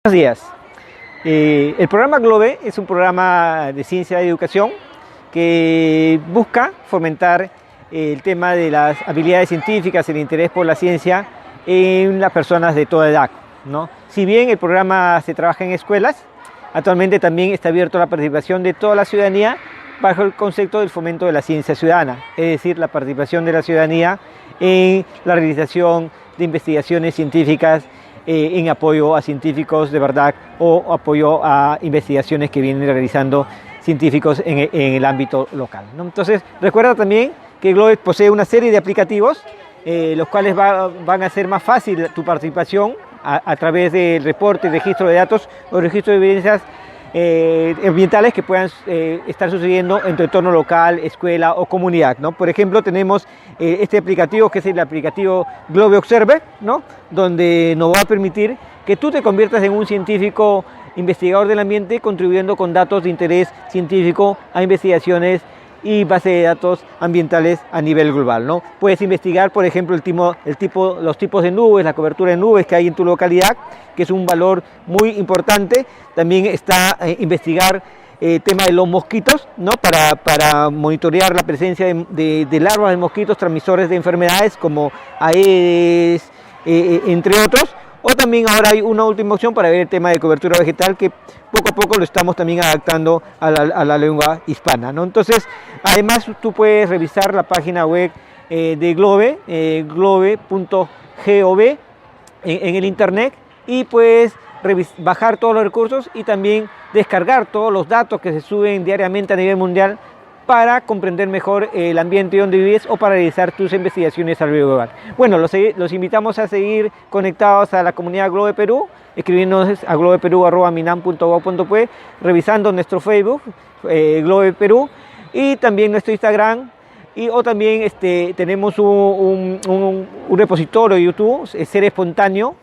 Buenos días. El programa GLOBE es un programa de ciencia y educación que busca fomentar el tema de las habilidades científicas, el interés por la ciencia en las personas de toda edad, ¿no? Si bien el programa se trabaja en escuelas, actualmente también está abierto a la participación de toda la ciudadanía bajo el concepto del fomento de la ciencia ciudadana, es decir, la participación de la ciudadanía en la realización de investigaciones científicas en apoyo a científicos de verdad o apoyo a investigaciones que vienen realizando científicos en el ámbito local, ¿no? Entonces, recuerda también que GLOBE posee una serie de aplicativos, los cuales van a hacer más fácil tu participación a través del reporte, registro de datos o registro de evidencias ambientales que puedan estar sucediendo en tu entorno local, escuela o comunidad, ¿no? Por ejemplo, tenemos este aplicativo que es el aplicativo GLOBE Observer, ¿no? Donde nos va a permitir que tú te conviertas en un científico investigador del ambiente, contribuyendo con datos de interés científico a investigaciones y base de datos ambientales a nivel global, ¿no? Puedes investigar, por ejemplo, los tipos de nubes, la cobertura de nubes que hay en tu localidad, que es un valor muy importante. También está investigar tema de los mosquitos, ¿no? Para monitorear la presencia de larvas de mosquitos transmisores de enfermedades como Aedes, entre otros. O también ahora hay una última opción para ver el tema de cobertura vegetal, que poco a poco lo estamos también adaptando a la lengua hispana, ¿no? Entonces, además tú puedes revisar la página web de GLOBE, globe.gov en el internet, y puedes bajar todos los recursos y también descargar todos los datos que se suben diariamente a nivel mundial para comprender mejor el ambiente donde vives o para realizar tus investigaciones a nivel global. Bueno, los invitamos a seguir conectados a la comunidad GLOBE Perú, escribiéndonos a globeperu@minam.gov.pe, revisando nuestro Facebook, GLOBE Perú, y también nuestro Instagram, o también tenemos un repositorio de YouTube, Ser Espontáneo,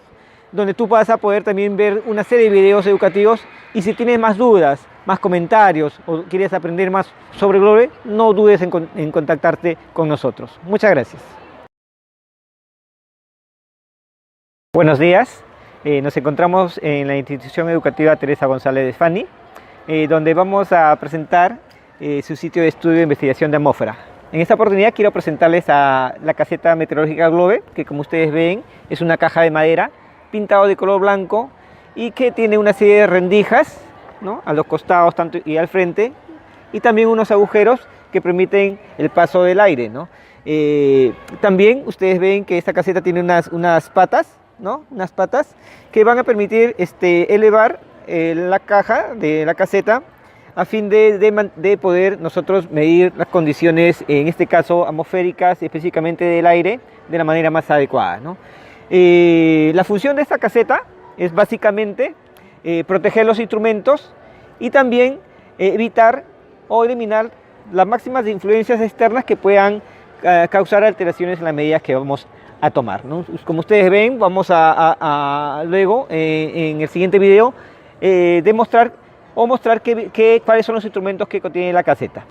donde tú vas a poder también ver una serie de videos educativos. Y si tienes más dudas, más comentarios o quieres aprender más sobre GLOBE, no dudes en contactarte con nosotros. Muchas gracias. Buenos días. Nos encontramos en la institución educativa Teresa González de Fani, donde vamos a presentar su sitio de estudio de investigación de atmósfera. En esta oportunidad quiero presentarles a la caseta meteorológica GLOBE, que como ustedes ven es una caja de madera pintado de color blanco y que tiene una serie de rendijas, ¿no? A los costados y al frente, y también unos agujeros que permiten el paso del aire, ¿no? También ustedes ven que esta caseta tiene unas patas, ¿no? Unas patas que van a permitir elevar la caja de la caseta a fin de poder nosotros medir las condiciones, en este caso atmosféricas, específicamente del aire, de la manera más adecuada, ¿no? La función de esta caseta es básicamente proteger los instrumentos y también evitar o eliminar las máximas influencias externas que puedan causar alteraciones en las medidas que vamos a tomar, ¿no? Como ustedes ven, vamos a luego en el siguiente video mostrar cuáles son los instrumentos que contiene la caseta.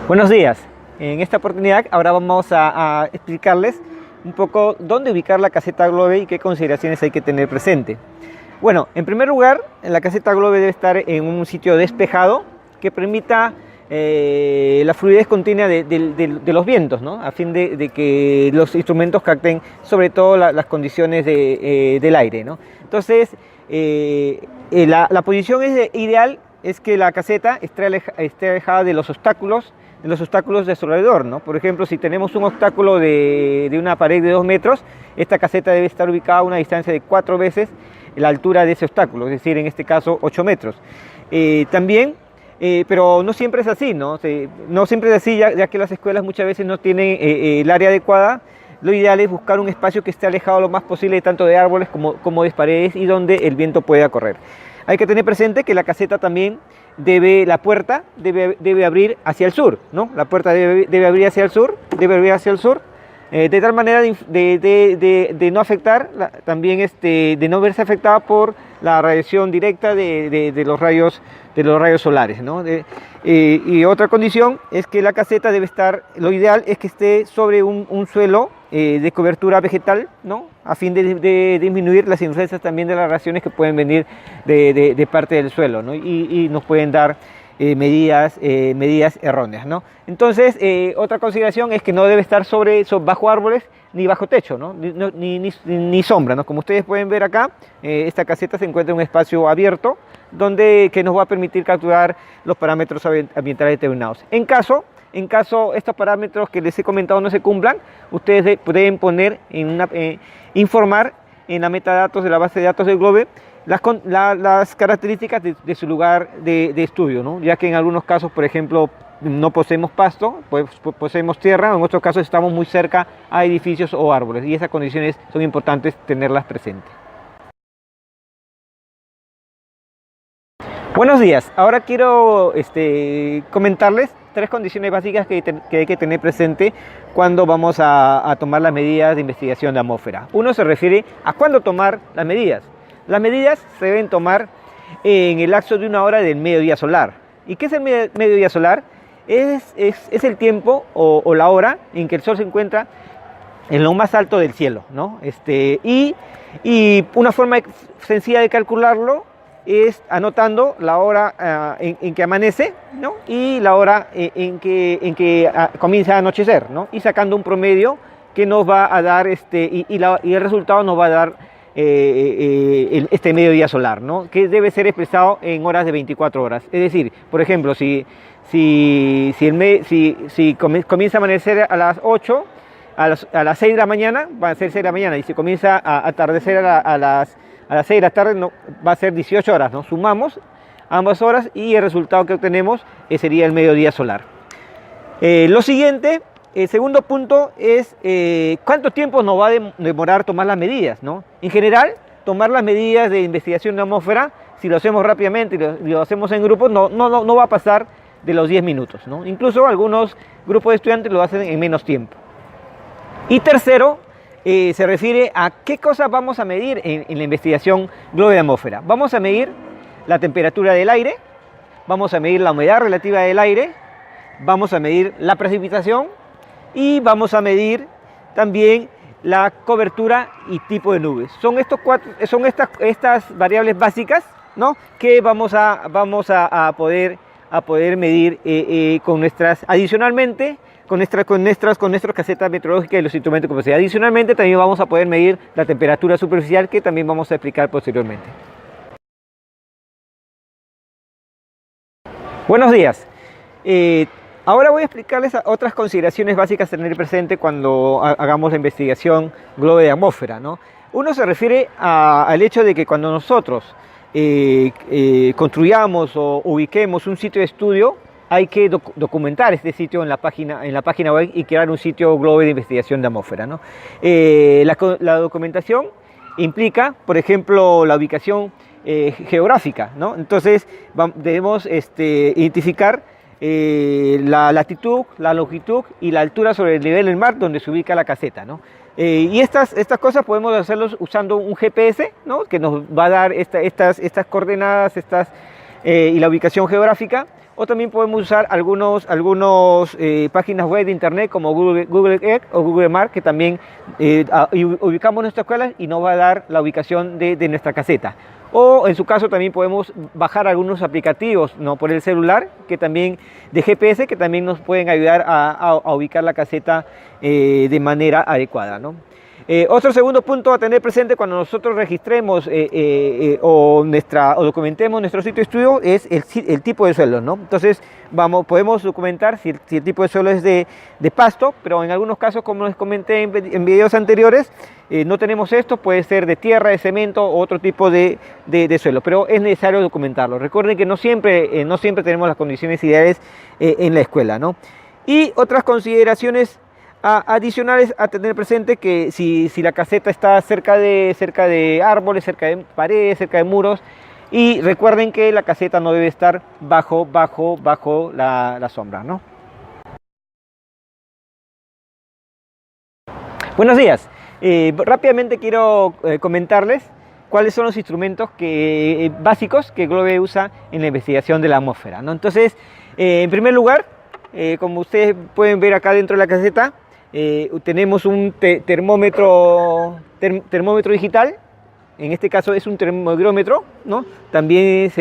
Buenos días. En esta oportunidad ahora vamos a explicarles un poco dónde ubicar la caseta GLOBE y qué consideraciones hay que tener presente. Bueno, en primer lugar, la caseta GLOBE debe estar en un sitio despejado que permita la fluidez continua de los vientos, ¿no? A fin de que los instrumentos capten sobre todo las condiciones del aire, ¿no? Entonces, la posición ideal es que la caseta esté alejada de los obstáculos de su alrededor, ¿no? Por ejemplo, si tenemos un obstáculo de una pared de 2 metros, esta caseta debe estar ubicada a una distancia de 4 veces la altura de ese obstáculo, es decir, en este caso 8 metros. También, pero no siempre es así, ¿no? No siempre es así, ya que las escuelas muchas veces no tienen el área adecuada. Lo ideal es buscar un espacio que esté alejado lo más posible tanto de árboles como de paredes y donde el viento pueda correr. Hay que tener presente que la caseta también la puerta debe abrir hacia el sur, ¿no? La puerta debe abrir hacia el sur, de tal manera de no afectar, también de no verse afectada por la radiación directa de los rayos solares, ¿no? Y otra condición es que la caseta debe estar, lo ideal es que esté sobre un suelo de cobertura vegetal, ¿no? A fin de disminuir las influencias también de las radiaciones que pueden venir de parte del suelo, ¿no? Y nos pueden dar medidas erróneas, ¿no? Entonces, otra consideración es que no debe estar bajo árboles ni bajo techo, ¿no? Ni sombra, ¿no? Como ustedes pueden ver acá, esta caseta se encuentra en un espacio abierto que nos va a permitir capturar los parámetros ambientales determinados. En caso estos parámetros que les he comentado no se cumplan, ustedes pueden informar en la metadatos de la base de datos del GLOBE las características de su lugar de estudio, ¿no? Ya que en algunos casos, por ejemplo, no poseemos pasto, pues poseemos tierra, o en otros casos estamos muy cerca a edificios o árboles, y esas condiciones son importantes tenerlas presentes. Buenos días, ahora quiero comentarles 3 condiciones básicas que hay que tener presente cuando vamos a tomar las medidas de investigación de atmósfera. Uno se refiere a cuándo tomar las medidas. Las medidas se deben tomar en el lapso de 1 hora del mediodía solar. ¿Y qué es el mediodía solar? Es el tiempo o la hora en que el sol se encuentra en lo más alto del cielo, ¿no? Y una forma sencilla de calcularlo es anotando la hora en que amanece, ¿no? Y la hora en que comienza a anochecer, ¿no? Y sacando un promedio que nos va a dar y el resultado nos va a dar este mediodía solar, ¿no? Que debe ser expresado en horas de 24 horas. Es decir, por ejemplo, si comienza a amanecer a las 8, a las 6 de la mañana, va a ser 6 de la mañana, y si comienza a atardecer a las 6 de la tarde, no, va a ser 18 horas, ¿no? Sumamos ambas horas y el resultado que obtenemos sería el mediodía solar. Lo siguiente, el segundo punto es cuánto tiempo nos va a demorar tomar las medidas, ¿no? En general, tomar las medidas de investigación de atmósfera, si lo hacemos rápidamente y lo hacemos en grupos, no va a pasar de los 10 minutos, ¿no? Incluso algunos grupos de estudiantes lo hacen en menos tiempo. Y tercero, se refiere a qué cosas vamos a medir en la investigación GLOBE de atmósfera. Vamos a medir la temperatura del aire, vamos a medir la humedad relativa del aire, vamos a medir la precipitación y vamos a medir también la cobertura y tipo de nubes. Son estas variables básicas, ¿no? Que vamos a poder medir adicionalmente con nuestras casetas meteorológicas y los instrumentos que posee. Adicionalmente también vamos a poder medir la temperatura superficial, que también vamos a explicar posteriormente. Buenos días. Ahora voy a explicarles otras consideraciones básicas a tener presente cuando hagamos la investigación GLOBE de atmósfera, ¿no? Uno se refiere al hecho de que cuando nosotros construyamos o ubiquemos un sitio de estudio, hay que documentar este sitio en la página web y crear un sitio GLOBE de investigación de atmósfera, ¿no? La documentación implica, por ejemplo, la ubicación geográfica, ¿no? Entonces debemos identificar la latitud, la longitud y la altura sobre el nivel del mar donde se ubica la caseta, ¿no? Y estas cosas podemos hacerlos usando un GPS, ¿no? Que nos va a dar estas coordenadas y la ubicación geográfica. O también podemos usar algunos páginas web de internet como Google Earth o Google Maps, que también ubicamos nuestra escuela y nos va a dar la ubicación de nuestra caseta. O en su caso también podemos bajar algunos aplicativos, ¿no? Por el celular de GPS, que también nos pueden ayudar a ubicar la caseta de manera adecuada, ¿no? Otro segundo punto a tener presente cuando nosotros registremos o documentemos nuestro sitio de estudio es el tipo de suelo, ¿no? Entonces podemos documentar si el tipo de suelo es de pasto, pero en algunos casos, como les comenté en videos anteriores, no tenemos esto, puede ser de tierra, de cemento o otro tipo de suelo, pero es necesario documentarlo. Recuerden que no siempre tenemos las condiciones ideales en la escuela, ¿no? Y otras consideraciones adicionales a tener presente, que si la caseta está cerca de árboles, cerca de paredes, cerca de muros, y recuerden que la caseta no debe estar bajo la sombra, ¿no? Buenos días. Rápidamente quiero comentarles cuáles son los instrumentos básicos que GLOBE usa en la investigación de la atmósfera, ¿no? Entonces, en primer lugar, como ustedes pueden ver acá dentro de la caseta, tenemos un termómetro digital. En este caso es un termogrómetro, ¿no? También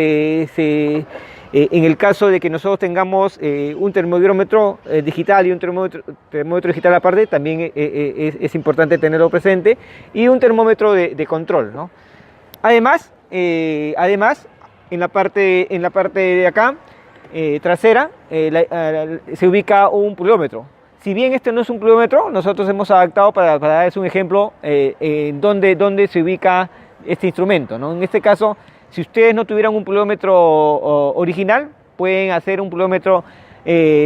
en el caso de que nosotros tengamos un termogrómetro digital y un termómetro digital aparte, también es importante tenerlo presente, y un termómetro de control, ¿no? Además, en la parte de acá, trasera, se ubica un pluviómetro. Si bien este no es un pluviómetro, nosotros hemos adaptado para darles un ejemplo en dónde se ubica este instrumento, ¿no? En este caso, si ustedes no tuvieran un pluviómetro original, pueden hacer un pluviómetro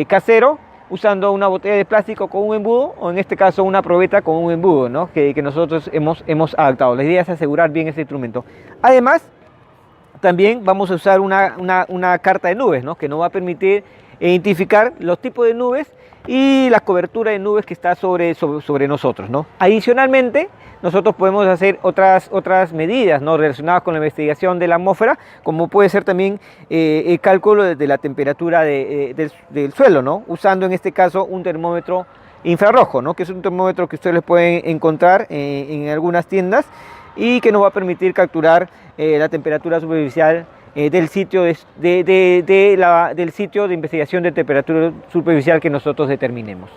casero usando una botella de plástico con un embudo, o en este caso una probeta con un embudo, ¿no? que nosotros hemos adaptado. La idea es asegurar bien ese instrumento. Además, también vamos a usar una carta de nubes, ¿no? Que nos va a permitir identificar los tipos de nubes y la cobertura de nubes que está sobre nosotros, ¿no? Adicionalmente, nosotros podemos hacer otras medidas, ¿no? Relacionadas con la investigación de la atmósfera, como puede ser también el cálculo de la temperatura del suelo, ¿no? Usando en este caso un termómetro infrarrojo, ¿no? Que es un termómetro que ustedes pueden encontrar en algunas tiendas y que nos va a permitir capturar la temperatura superficial del sitio del sitio de investigación de temperatura superficial que nosotros determinemos.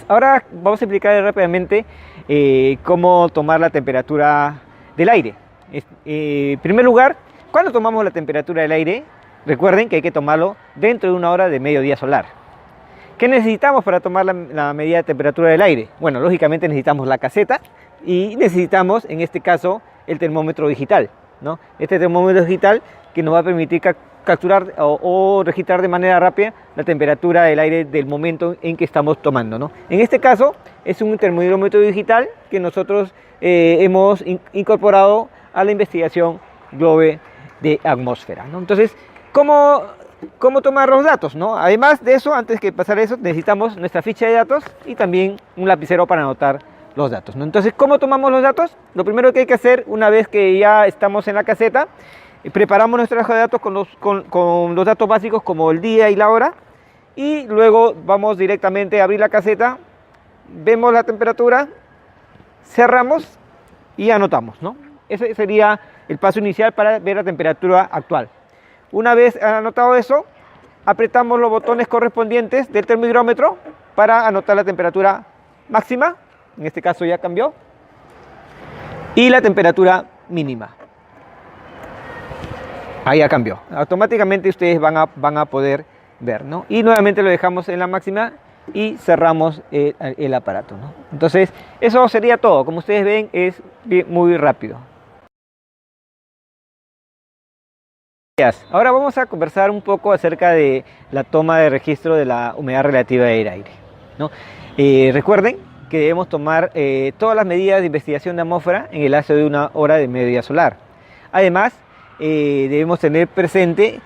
Ahora vamos a explicar rápidamente cómo tomar la temperatura del aire. En primer lugar, cuando tomamos la temperatura del aire, recuerden que hay que tomarlo dentro de 1 hora de mediodía solar. ¿Qué necesitamos para tomar la medida de temperatura del aire? Bueno, lógicamente necesitamos la caseta y necesitamos, en este caso, el termómetro digital, ¿no? Este termómetro digital que nos va a permitir capturar o registrar de manera rápida la temperatura del aire del momento en que estamos tomando, ¿no? En este caso es un termómetro digital que nosotros hemos incorporado a la investigación GLOBE de atmósfera, ¿no? Entonces, ¿cómo tomar los datos, ¿no? Además de eso, antes que pasar a eso, necesitamos nuestra ficha de datos y también un lapicero para anotar los datos, ¿no? Entonces, ¿cómo tomamos los datos? Lo primero que hay que hacer, una vez que ya estamos en la caseta, preparamos nuestra hoja de datos con los datos básicos como el día y la hora, y luego vamos directamente a abrir la caseta, vemos la temperatura, cerramos y anotamos, ¿no? Ese sería el paso inicial para ver la temperatura actual. Una vez anotado eso, apretamos los botones correspondientes del termómetro para anotar la temperatura máxima, en este caso ya cambió, y la temperatura mínima. Ahí ya cambió. Automáticamente ustedes van a poder ver, ¿no? Y nuevamente lo dejamos en la máxima y cerramos el aparato, ¿no? Entonces, eso sería todo. Como ustedes ven, es muy rápido. Ahora vamos a conversar un poco acerca de la toma de registro de la humedad relativa del aire, ¿no? Recuerden que debemos tomar todas las medidas de investigación de atmósfera en el lapso de 1 hora de mediodía solar. Además, debemos tener presente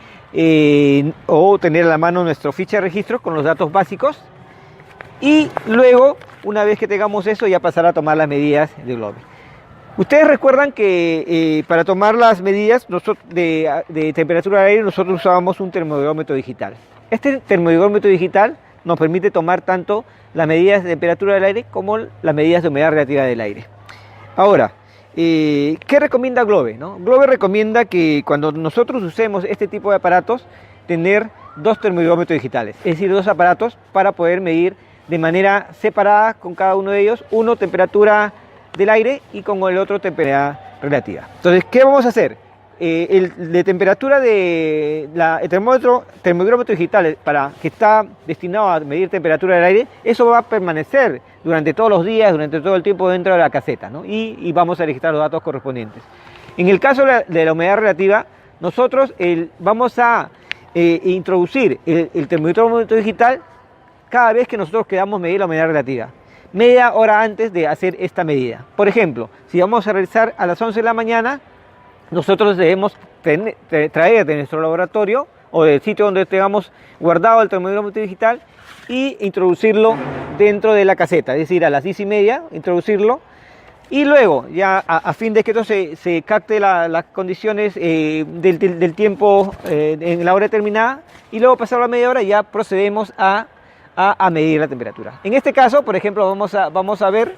o tener a la mano nuestra ficha de registro con los datos básicos, y luego, una vez que tengamos eso, ya pasar a tomar las medidas de GLOBE. Ustedes recuerdan que para tomar las medidas de temperatura del aire nosotros usábamos un termómetro digital. Este termómetro digital nos permite tomar tanto las medidas de temperatura del aire como las medidas de humedad relativa del aire. Ahora, ¿qué recomienda GLOBE, ¿no? GLOBE recomienda que cuando nosotros usemos este tipo de aparatos, tener 2 termómetros digitales, es decir, 2 aparatos para poder medir de manera separada con cada uno de ellos, uno temperatura del aire y con el otro temperatura relativa. Entonces, ¿qué vamos a hacer? El de temperatura el termómetro digital que está destinado a medir temperatura del aire, eso va a permanecer durante todos los días, durante todo el tiempo dentro de la caseta, ¿no? Y vamos a registrar los datos correspondientes. En el caso de la humedad relativa, nosotros vamos a introducir el termómetro digital cada vez que nosotros queramos medir la humedad relativa, media hora antes de hacer esta medida. Por ejemplo, si vamos a realizar a las 11 de la mañana, nosotros debemos traer de nuestro laboratorio o del sitio donde tengamos guardado el termómetro digital y introducirlo dentro de la caseta, es decir, a las 10:30 introducirlo Y luego, ya a fin de que esto se capte las condiciones del tiempo en la hora determinada, y luego pasar la media hora ya procedemos a medir la temperatura. En este caso, por ejemplo, vamos a ver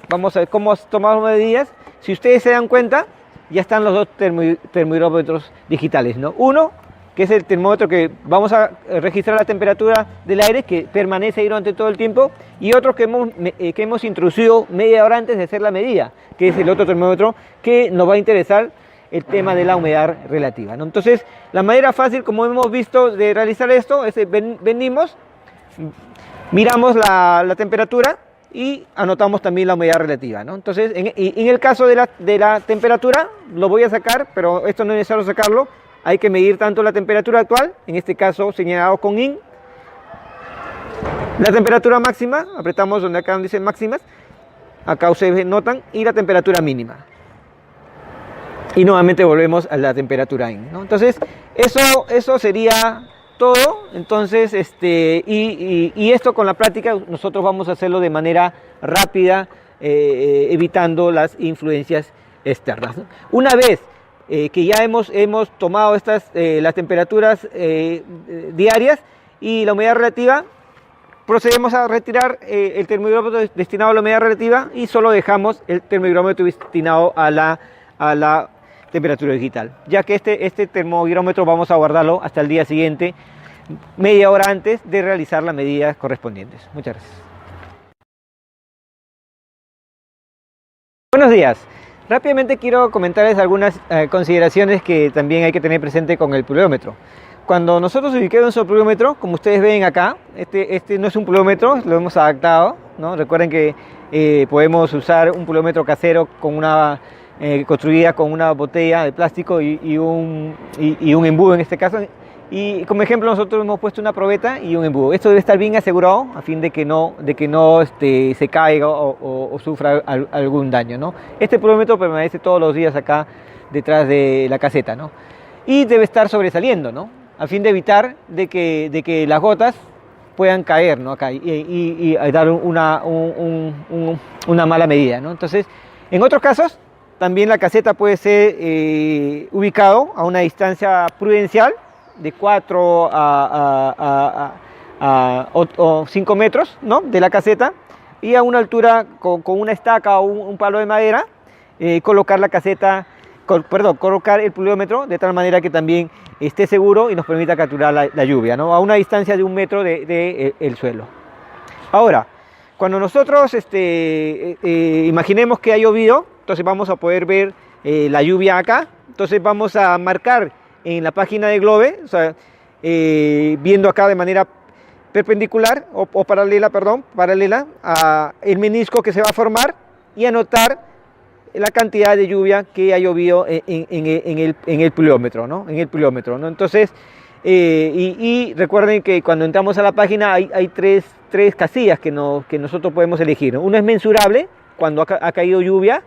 cómo tomamos medidas. Si ustedes se dan cuenta, ya están los dos termómetros digitales, ¿no? Uno, que es el termómetro que vamos a registrar la temperatura del aire, que permanece ahí durante todo el tiempo, y otro que hemos introducido media hora antes de hacer la medida, que es el otro termómetro que nos va a interesar, el tema de la humedad relativa, ¿no? Entonces, la manera fácil, como hemos visto, de realizar esto es venimos, miramos la temperatura y anotamos también la humedad relativa, ¿no? Entonces, en el caso de la temperatura, lo voy a sacar, pero esto no es necesario sacarlo. Hay que medir tanto la temperatura actual, en este caso señalado con IN, la temperatura máxima, apretamos donde acá dice máximas, acá ustedes notan, y la temperatura mínima. Y nuevamente volvemos a la temperatura IN, ¿no? Entonces, eso sería todo. Entonces, y esto con la práctica nosotros vamos a hacerlo de manera rápida, evitando las influencias externas, ¿no? Una vez que ya hemos tomado las temperaturas diarias y la humedad relativa, procedemos a retirar el termómetro destinado a la humedad relativa y solo dejamos el termómetro destinado a la temperatura digital, ya que este termómetro vamos a guardarlo hasta el día siguiente, media hora antes de realizar las medidas correspondientes. Muchas gracias. Buenos días. Rápidamente quiero comentarles algunas consideraciones que también hay que tener presente con el pluviómetro. Cuando nosotros ubicamos nuestro pluviómetro, como ustedes ven acá, este no es un pluviómetro, lo hemos adaptado, ¿no? Recuerden que podemos usar un pluviómetro casero construida con una botella de plástico y un embudo en este caso. Y como ejemplo nosotros hemos puesto una probeta y un embudo. Esto debe estar bien asegurado a fin de que no se caiga o sufra algún daño, ¿no? Este pluviómetro permanece todos los días acá detrás de la caseta, ¿no? Y debe estar sobresaliendo, ¿no? A fin de evitar de que las gotas puedan caer, ¿no? Acá y dar una mala medida, ¿no? Entonces, en otros casos, también la caseta puede ser ubicado a una distancia prudencial de 4 o 5 metros, ¿no? De la caseta, y a una altura con una estaca o un palo de madera, colocar el pluviómetro de tal manera que también esté seguro y nos permita capturar la lluvia, ¿no? A una distancia de 1 metro del suelo. Ahora, cuando nosotros imaginemos que ha llovido, entonces vamos a poder ver la lluvia acá. Entonces vamos a marcar en la página de Globe, o sea, viendo acá de manera perpendicular o paralela a el menisco que se va a formar, y anotar la cantidad de lluvia que ha llovido en el pluviómetro, ¿no? ¿no? Entonces, y recuerden que cuando entramos a la página hay tres casillas que nosotros podemos elegir, ¿no? Uno es mensurable, cuando ha caído lluvia.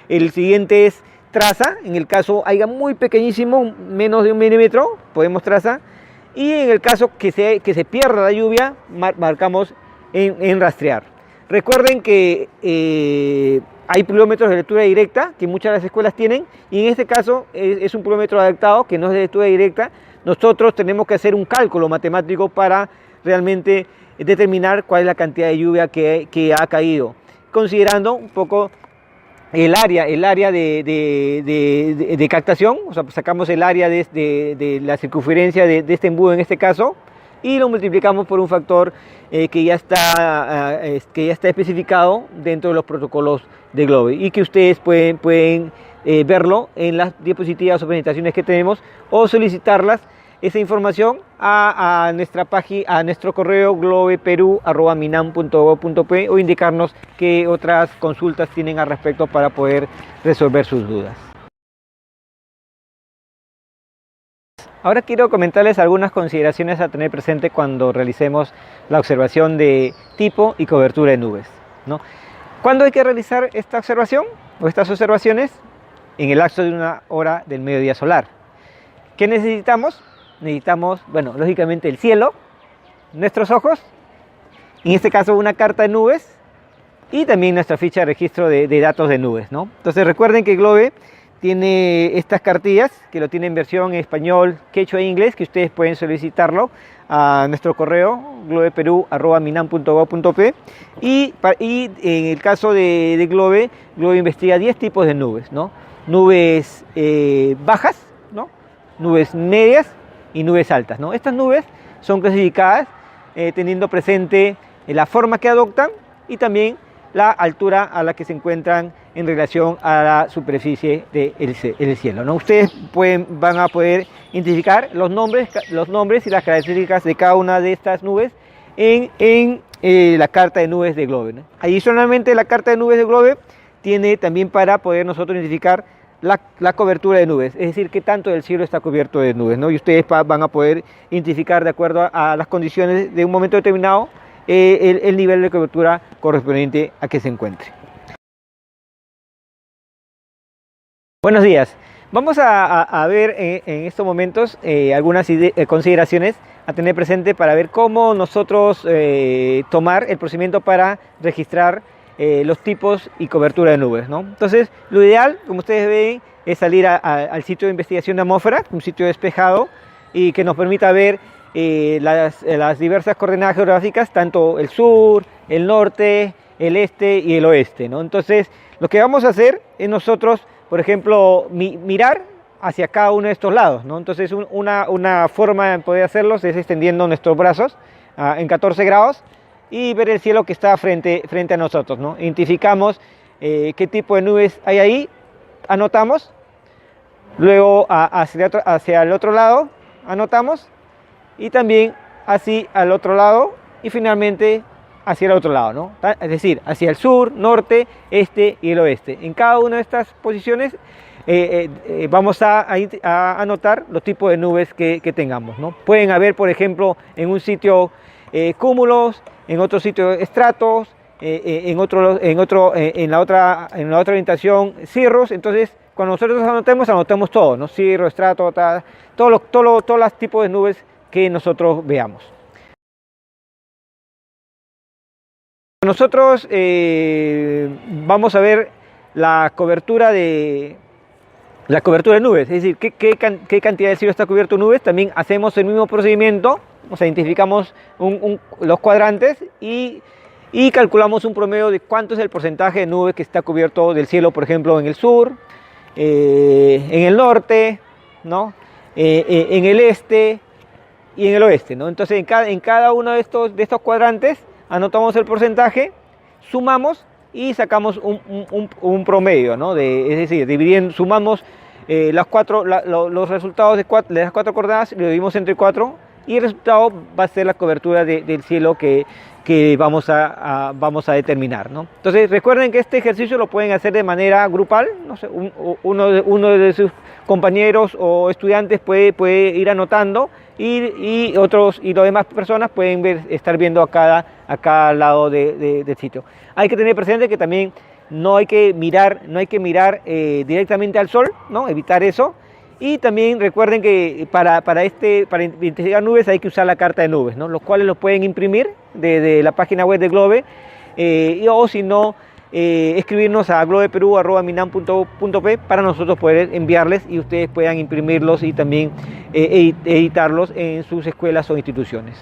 El siguiente es traza, en el caso haya muy pequeñísimo, menos de 1 milímetro, podemos traza. Y en el caso que se pierda la lluvia, marcamos en rastrear. Recuerden que hay pluviómetros de lectura directa, que muchas de las escuelas tienen, y en este caso es un pluviómetro adaptado, que no es de lectura directa. Nosotros tenemos que hacer un cálculo matemático para realmente determinar cuál es la cantidad de lluvia que ha caído, considerando un poco el área de captación. O sea, sacamos el área de la circunferencia de este embudo en este caso, y lo multiplicamos por un factor que ya está especificado dentro de los protocolos de Globe, y que ustedes pueden verlo en las diapositivas o presentaciones que tenemos, o solicitarlas, esa información, a nuestra página, a nuestro correo globeperu@minam.gov.pe, o indicarnos qué otras consultas tienen al respecto para poder resolver sus dudas. Ahora quiero comentarles algunas consideraciones a tener presente cuando realicemos la observación de tipo y cobertura de nubes, ¿no? ¿Cuándo hay que realizar esta observación o estas observaciones? En el lapso de 1 hora del mediodía solar. ¿Qué necesitamos? Necesitamos, bueno, lógicamente el cielo, nuestros ojos, en este caso una carta de nubes, y también nuestra ficha de registro de datos de nubes, ¿no? Entonces recuerden que Globe tiene estas cartillas que lo tienen en versión en español, quechua e inglés, que ustedes pueden solicitarlo a nuestro correo globeperu@minam.gov.p y en el caso de Globe, Globe investiga 10 tipos de nubes, ¿no? Nubes bajas, ¿no? Nubes medias y nubes altas, ¿no? Estas nubes son clasificadas teniendo presente la forma que adoptan y también la altura a la que se encuentran en relación a la superficie del cielo, ¿no? Ustedes van a poder identificar los nombres y las características de cada una de estas nubes en la carta de nubes de Globe, ¿no? Adicionalmente, la carta de nubes de Globe tiene también para poder nosotros identificar la cobertura de nubes, es decir, qué tanto del cielo está cubierto de nubes, ¿no? Y ustedes van a poder identificar de acuerdo a las condiciones de un momento determinado el nivel de cobertura correspondiente a que se encuentre. Buenos días. Vamos a ver en estos momentos algunas consideraciones a tener presente para ver cómo nosotros tomar el procedimiento para registrar los tipos y cobertura de nubes, ¿no? Entonces, lo ideal, como ustedes ven, es salir al sitio de investigación de atmósfera, un sitio despejado y que nos permita ver las diversas coordenadas geográficas, tanto el sur, el norte, el este y el oeste, ¿no? Entonces, lo que vamos a hacer es nosotros, por ejemplo, mirar hacia cada uno de estos lados, ¿no? Entonces, una forma de poder hacerlos es extendiendo nuestros brazos en 14 grados y ver el cielo que está frente a nosotros, ¿no? Identificamos qué tipo de nubes hay ahí, anotamos, luego hacia el otro lado anotamos y también así al otro lado y finalmente hacia el otro lado, ¿no? Es decir, hacia el sur, norte, este y el oeste. En cada una de estas posiciones vamos a anotar los tipos de nubes que tengamos, ¿no? Pueden haber, por ejemplo, en un sitio cúmulos, en otro sitio estratos, en la otra orientación cirros. Entonces, cuando nosotros anotamos todo, ¿no? Cirro, estrato, todos los tipos de nubes que nosotros veamos. Nosotros vamos a ver la cobertura de nubes, es decir, qué cantidad de cielo está cubierto de nubes. También hacemos el mismo procedimiento, o sea, identificamos los cuadrantes y calculamos un promedio de cuánto es el porcentaje de nubes que está cubierto del cielo, por ejemplo, en el sur, en el norte, ¿no? En el este y en el oeste, ¿no? Entonces, en cada uno de estos cuadrantes anotamos el porcentaje, sumamos y sacamos un promedio, ¿no? Es decir, sumamos los resultados de las 4 coordenadas, lo dividimos entre 4 y el resultado va a ser la cobertura del cielo que vamos a determinar, ¿no? Entonces, recuerden que este ejercicio lo pueden hacer de manera grupal, no sé, uno de sus compañeros o estudiantes puede ir anotando y las demás personas pueden estar viendo a cada lado del sitio. Hay que tener presente que también no hay que mirar directamente al sol, ¿no? Evitar eso. Y también recuerden que para identificar nubes hay que usar la carta de nubes, ¿no? Los cuales los pueden imprimir de la página web de Globe o si no, escribirnos a globeperu@minam.gov.p para nosotros poder enviarles y ustedes puedan imprimirlos y también editarlos en sus escuelas o instituciones.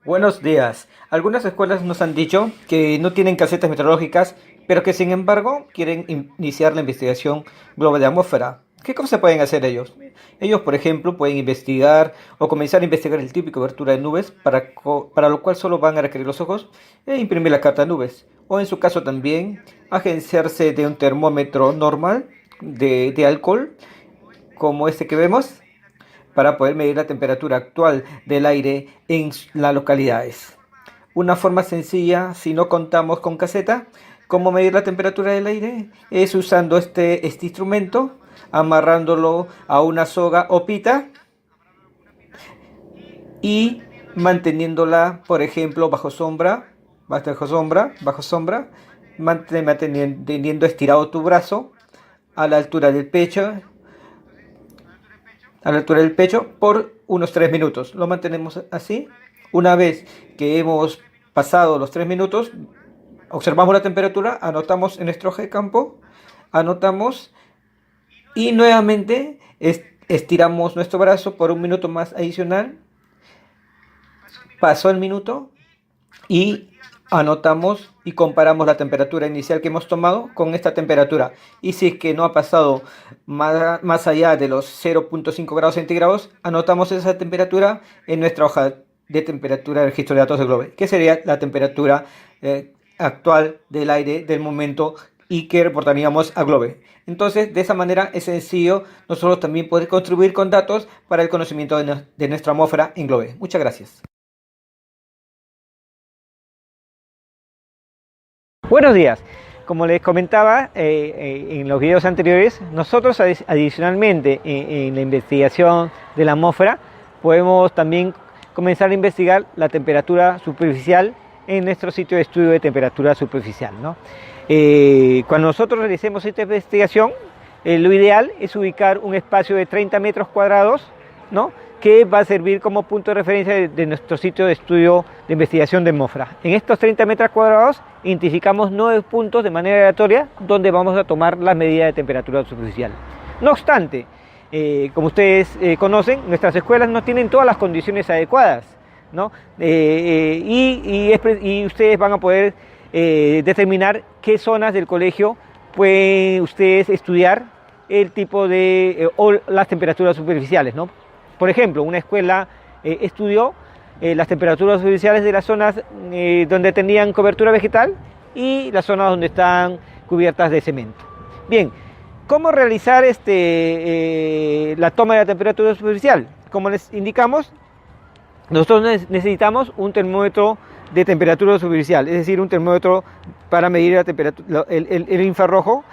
Buenos días. Algunas escuelas nos han dicho que no tienen casetas meteorológicas, pero que sin embargo quieren iniciar la investigación global de atmósfera. ¿Qué cosas pueden hacer ellos? Ellos, por ejemplo, pueden investigar o comenzar a investigar el tipo y cobertura de nubes, para lo cual solo van a requerir los ojos e imprimir la carta de nubes. O en su caso también, agenciarse de un termómetro normal de alcohol, como este que vemos, para poder medir la temperatura actual del aire en las localidades. Una forma sencilla, si no contamos con caseta, cómo medir la temperatura del aire, es usando este instrumento, amarrándolo a una soga o pita y manteniéndola, por ejemplo, bajo sombra, manteniendo estirado tu brazo a la altura del pecho, por unos 3 minutos. Lo mantenemos así Una vez que hemos pasado los 3 minutos, observamos la temperatura, anotamos en nuestro hoja de campo, anotamos y nuevamente estiramos nuestro brazo por 1 minuto más adicional. Pasó el minuto y anotamos y comparamos la temperatura inicial que hemos tomado con esta temperatura. Y si es que no ha pasado más allá de los 0.5 grados centígrados, anotamos esa temperatura en nuestra hoja de temperatura del registro de datos de GLOBE, que sería la temperatura actual del aire del momento y que reportaríamos a GLOBE. Entonces, de esa manera es sencillo nosotros también poder contribuir con datos para el conocimiento de nuestra atmósfera en GLOBE. Muchas gracias. Buenos días. Como les comentaba en los videos anteriores, nosotros adicionalmente en la investigación de la atmósfera podemos también comenzar a investigar la temperatura superficial en nuestro sitio de estudio de temperatura superficial, ¿no? Cuando nosotros realicemos esta investigación, lo ideal es ubicar un espacio de 30 metros cuadrados, ¿no?, que va a servir como punto de referencia de nuestro sitio de estudio de investigación de atmósfera. En estos 30 metros cuadrados identificamos 9 puntos de manera aleatoria donde vamos a tomar la medida de temperatura superficial. No obstante, como ustedes conocen, nuestras escuelas no tienen todas las condiciones adecuadas, ¿no? Y ustedes van a poder determinar qué zonas del colegio pueden ustedes estudiar el tipo de o las temperaturas superficiales, ¿no? Por ejemplo, una escuela estudió las temperaturas superficiales de las zonas donde tenían cobertura vegetal y las zonas donde están cubiertas de cemento. Bien, ¿cómo realizar la toma de la temperatura superficial? Como les indicamos, nosotros necesitamos un termómetro de temperatura superficial, es decir, un termómetro para medir la temperatura, el infrarrojo.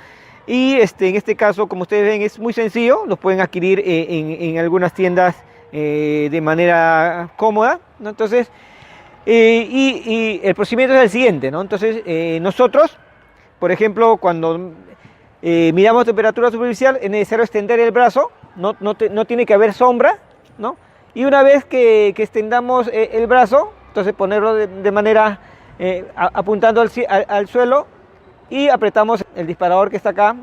Y en este caso, como ustedes ven, es muy sencillo, los pueden adquirir en algunas tiendas de manera cómoda, ¿no? Entonces, y el procedimiento es el siguiente, ¿no? Entonces, nosotros, por ejemplo, cuando miramos temperatura superficial, es necesario extender el brazo, no tiene que haber sombra, ¿no? Y una vez que extendamos el brazo, entonces ponerlo de manera apuntando al suelo, y apretamos el disparador que está acá,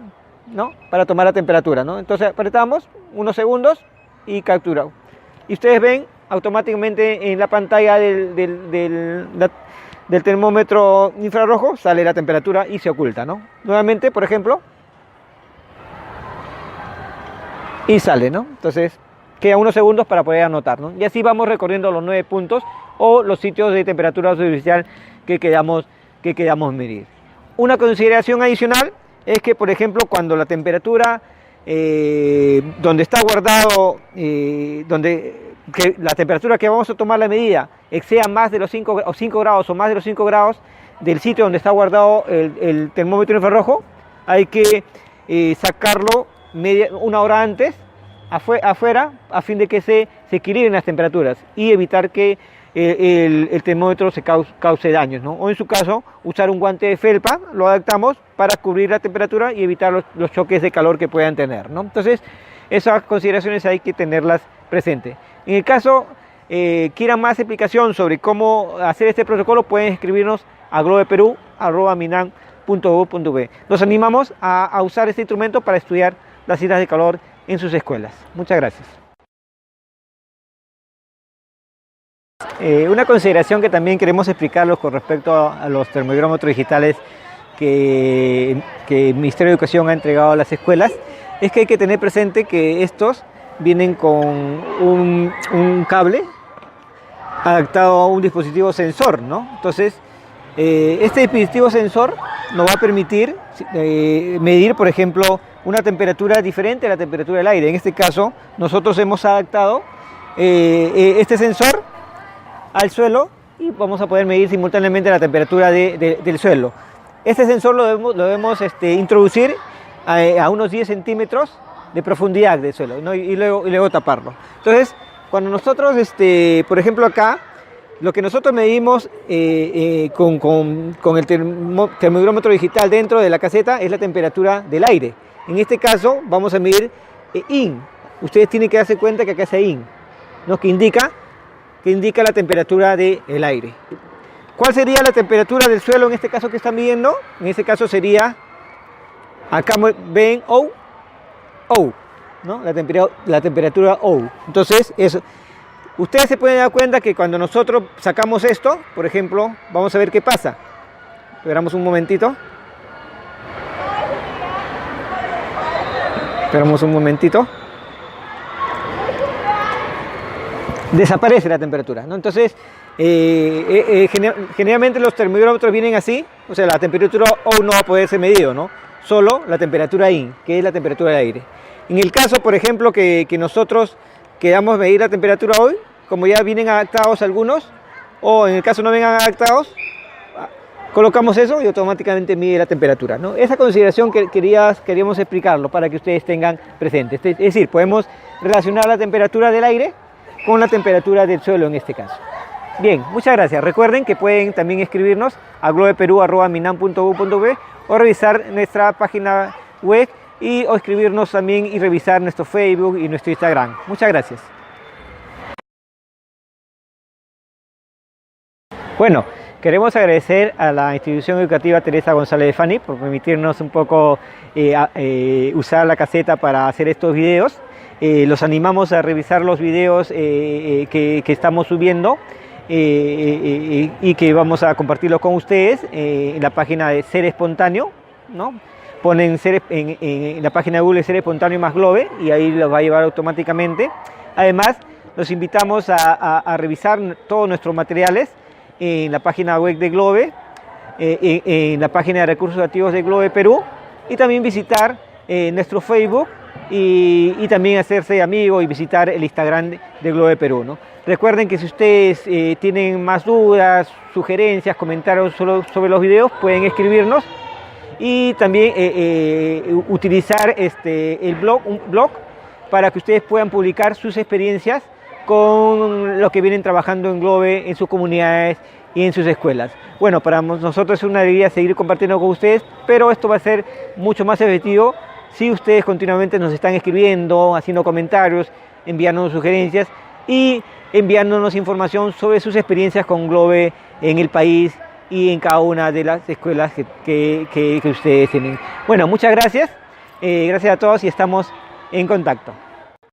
¿no?, para tomar la temperatura, ¿no? Entonces apretamos unos segundos y captura. Y ustedes ven automáticamente en la pantalla del termómetro infrarrojo sale la temperatura y se oculta, ¿no? Nuevamente, por ejemplo, y sale, ¿no? Entonces queda unos segundos para poder anotar, ¿no? Y así vamos recorriendo los 9 puntos o los sitios de temperatura superficial que queramos medir. Una consideración adicional es que, por ejemplo, cuando la temperatura donde está guardado, la temperatura que vamos a tomar la medida exceda más de los 5 grados o más de los 5 grados del sitio donde está guardado el termómetro infrarrojo, hay que sacarlo una hora antes afuera a fin de que se equilibren las temperaturas y evitar que el termómetro se cause daños, ¿no? O en su caso, usar un guante de felpa, lo adaptamos para cubrir la temperatura y evitar los choques de calor que puedan tener, ¿no? Entonces, esas consideraciones hay que tenerlas presentes. En el caso quieran más explicación sobre cómo hacer este protocolo, pueden escribirnos a globeperu@minan.gov.be. Los animamos a usar este instrumento para estudiar las islas de calor en sus escuelas. Muchas gracias. Una consideración que también queremos explicarlos con respecto a los termográmetros digitales que el Ministerio de Educación ha entregado a las escuelas es que hay que tener presente que estos vienen con un cable adaptado a un dispositivo sensor, ¿no? Entonces, este dispositivo sensor nos va a permitir medir, por ejemplo, una temperatura diferente a la temperatura del aire. En este caso, nosotros hemos adaptado este sensor al suelo y vamos a poder medir simultáneamente la temperatura del suelo. Este sensor lo debemos introducir a unos 10 centímetros de profundidad del suelo, ¿no? y luego taparlo. Entonces, cuando nosotros, por ejemplo acá, lo que nosotros medimos con el termómetro digital dentro de la caseta es la temperatura del aire. En este caso vamos a medir IN. Ustedes tienen que darse cuenta que acá es IN, ¿no?, que indica que indica la temperatura del aire. ¿Cuál sería la temperatura del suelo en este caso que están midiendo? En este caso sería, acá ven O, ¿no? La temperatura O. Entonces, eso. Ustedes se pueden dar cuenta que cuando nosotros sacamos esto, por ejemplo, vamos a ver qué pasa. Esperamos un momentito. Desaparece la temperatura, ¿no? Entonces, generalmente los termómetros vienen así, o sea, la temperatura O no va a poder ser medido, ¿no? Solo la temperatura IN, que es la temperatura del aire. En el caso, por ejemplo, que nosotros queramos medir la temperatura hoy, como ya vienen adaptados algunos, o en el caso no vengan adaptados, colocamos eso y automáticamente mide la temperatura, ¿no? Esa consideración que queríamos explicarlo para que ustedes tengan presente. Es decir, podemos relacionar la temperatura del aire con la temperatura del suelo en este caso. Bien, muchas gracias. Recuerden que pueden también escribirnos a globeperu@minam.gov.b o revisar nuestra página web o escribirnos también y revisar nuestro Facebook y nuestro Instagram. Muchas gracias. Bueno, queremos agradecer a la institución educativa Teresa González de Fani por permitirnos un poco usar la caseta para hacer estos videos. Los animamos a revisar los videos que estamos subiendo y que vamos a compartirlos con ustedes en la página de Ser Espontáneo, ¿no? Ponen en la página de Google Ser Espontáneo más Globe y ahí los va a llevar automáticamente. Además, los invitamos a revisar todos nuestros materiales en la página web de Globe, en la página de recursos activos de Globe Perú, y también visitar nuestro Facebook y también hacerse amigo y visitar el Instagram de Globe Perú, ¿no? Recuerden que si ustedes tienen más dudas, sugerencias, comentarios sobre los videos, pueden escribirnos y también utilizar un blog para que ustedes puedan publicar sus experiencias con lo que vienen trabajando en Globe, en sus comunidades y en sus escuelas. Bueno, para nosotros es una alegría seguir compartiendo con ustedes, pero esto va a ser mucho más efectivo si ustedes continuamente nos están escribiendo, haciendo comentarios, enviándonos sugerencias y enviándonos información sobre sus experiencias con Globe en el país y en cada una de las escuelas que ustedes tienen. Bueno, muchas gracias. Gracias a todos y estamos en contacto.